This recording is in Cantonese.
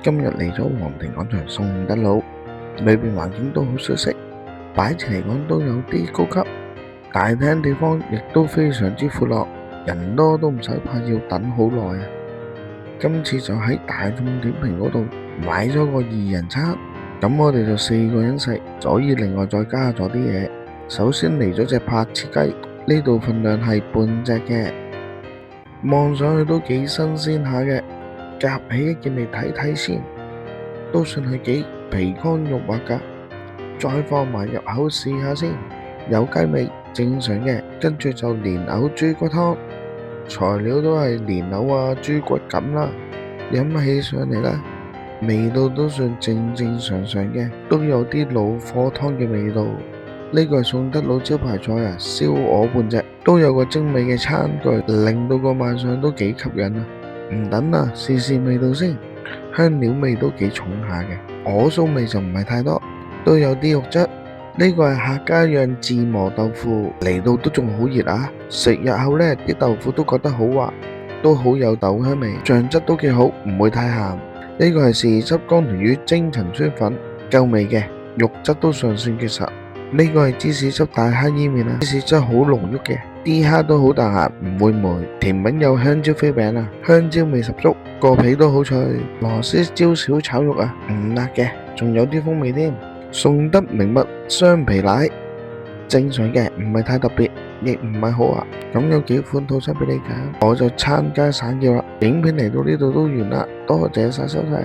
今日嚟咗皇庭廣場宋德路，裏邊環境都好舒適，擺設嚟講都有啲高級，大廳地方亦都非常之闊落，人多都唔使怕要等好耐啊！今次就喺大眾點評嗰度買咗個2人餐，咁我哋就4個人食，所以另外再加咗啲嘢。首先嚟咗隻白切雞，呢度份量係半隻嘅，望上去都幾新鮮下嘅，夾起一件嚟睇睇先，都算係幾皮乾肉滑噶。再放埋入口試下先，有雞味正常嘅，跟住就蓮藕豬骨湯，材料都係蓮藕啊豬骨咁啦，飲起上嚟啦，味道都算正正常常嘅，都有啲老火湯嘅味道。呢個係宋德佬招牌菜啊，燒鵝半隻，都有個精美嘅餐具，令到個賣相都幾吸引啊！唔等啦，試試味道先，香料味都幾重下嘅，鵝酥味就唔係太多，都有啲肉質。呢個係客家釀自磨豆腐，嚟到都仲好熱啊！食入口呢啲豆腐都覺得好滑，都好有豆香味，醬汁都幾好，唔會太鹹。呢個係豉汁江豚魚蒸陳酸粉，夠味嘅，肉質都尚算結實。呢個係芝士汁大蝦伊麵啊，芝士汁好濃郁嘅，啲蝦都好彈牙，唔會霉。甜品有香蕉飛餅啊，香蕉味十足，個皮都好脆。螺絲椒小炒肉啊，唔辣嘅，仲有啲風味添。宋德名物雙皮奶，正常嘅，唔係太特別，亦唔係好滑。咁有幾款套餐俾你揀，我就餐加散叫啦。影片嚟到呢度都完啦，多謝晒收睇。